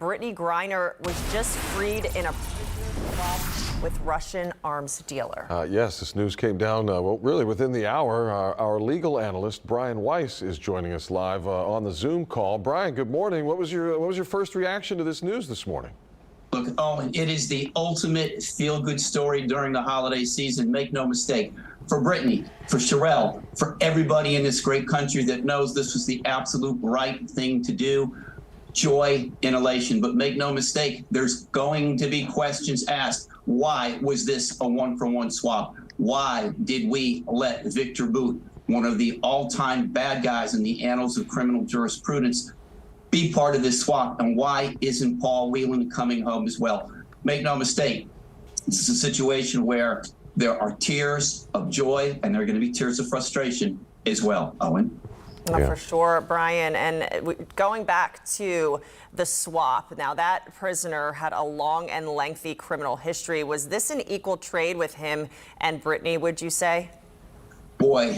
Brittney Griner was just freed in a prisoner swap with Russian arms dealer. Yes, this news came down, really within the hour. Our legal analyst, Brian Weiss, is joining us live on the Zoom call. Brian, good morning. What was your first reaction to this news this morning? Look, Owen, it is the ultimate feel-good story during the holiday season. Make no mistake. For Brittney, for Sherelle, for everybody in this great country that knows this was the absolute right thing to do. Joy and elation. But make no mistake, there's going to be questions asked. Why was this a one-for-one swap? Why did we let Viktor Bout, one of the all-time bad guys in the annals of criminal jurisprudence, be part of this swap? And why isn't Paul Whelan coming home as well? Make no mistake, this is a situation where there are tears of joy and there are going to be tears of frustration as well, Owen. Yeah. For sure, Brian. And going back to the swap, now that prisoner had a long and lengthy criminal history. Was this an equal trade with him and Brittney, would you say? Boy,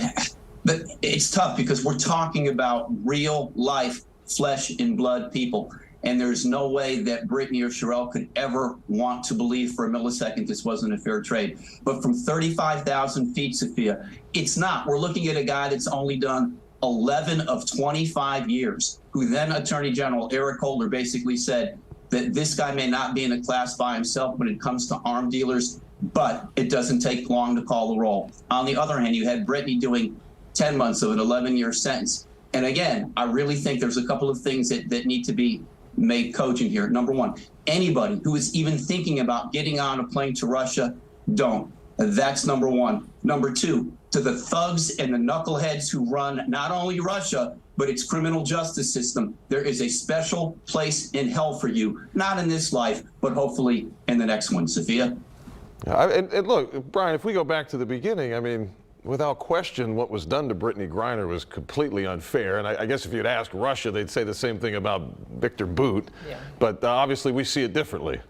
it's tough because we're talking about real life, flesh and blood people. And there's no way that Brittney or Sherelle could ever want to believe for a millisecond this wasn't a fair trade. But from 35,000 feet, Sophia, it's not. We're looking at a guy that's only done 11 of 25 years, who then Attorney General Eric Holder basically said that this guy may not be in a class by himself when it comes to arm dealers, but it doesn't take long to call the roll. On the other hand, you had Brittney doing 10 months of an 11-year sentence. And again, I really think there's a couple of things that need to be made cogent here. Number one, anybody who is even thinking about getting on a plane to Russia, don't. That's number one. Number two, to the thugs and the knuckleheads who run not only Russia, but its criminal justice system, there is a special place in hell for you, not in this life, but hopefully in the next one. Sophia? And look, Brian, if we go back to the beginning, I mean, without question, what was done to Brittney Griner was completely unfair. And I guess if you'd ask Russia, they'd say the same thing about Viktor Bout. Yeah. But obviously, we see it differently.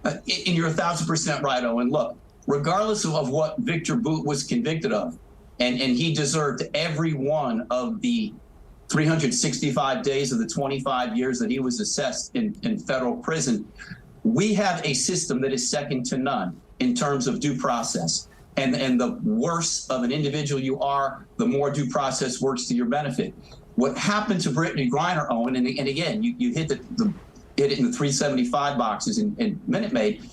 And you're 1,000% right, Owen. Look, regardless of what Viktor Bout was convicted of, and he deserved every one of the 365 days of the 25 years that he was assessed in federal prison, we have a system that is second to none in terms of due process. And the worse of an individual you are, the more due process works to your benefit. What happened to Brittney Griner, Owen, and again, you hit it in the 375 boxes in Minute Maid.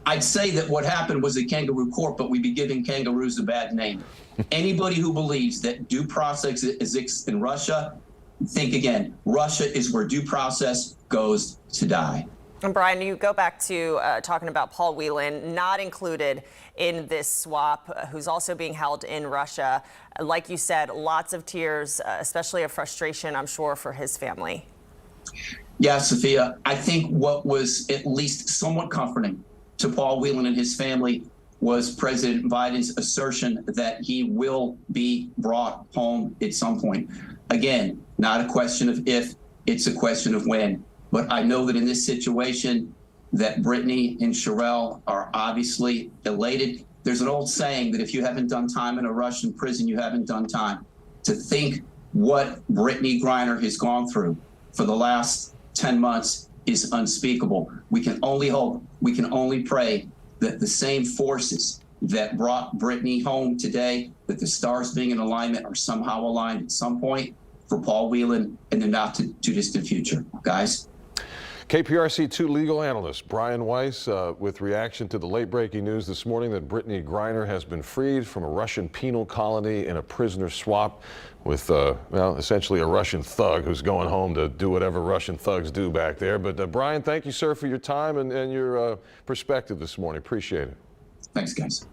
I'd say that what happened was a kangaroo court, but we'd be giving kangaroos a bad name. Anybody who believes that due process exists in Russia, think again. Russia is where due process goes to die. And Brian, you go back to talking about Paul Whelan, not included in this swap, who's also being held in Russia. Like you said, lots of tears, especially of frustration, I'm sure, for his family. Yeah, Sophia, I think what was at least somewhat comforting to Paul Whelan and his family was President Biden's assertion that he will be brought home at some point. Again, not a question of if, it's a question of when. But I know that in this situation that Brittney and Sherelle are obviously elated. There's an old saying that if you haven't done time in a Russian prison, you haven't done time. To think what Brittney Griner has gone through for the last 10 months is unspeakable. We can only hope, we can only pray that the same forces that brought Brittney home today, that the stars being in alignment are somehow aligned at some point for Paul Whelan in the not too distant future. Guys. KPRC 2 legal analyst Brian Weiss with reaction to the late-breaking news this morning that Brittney Griner has been freed from a Russian penal colony in a prisoner swap with, well, essentially a Russian thug who's going home to do whatever Russian thugs do back there. But Brian, thank you, sir, for your time and your perspective this morning. Appreciate it. Thanks, guys.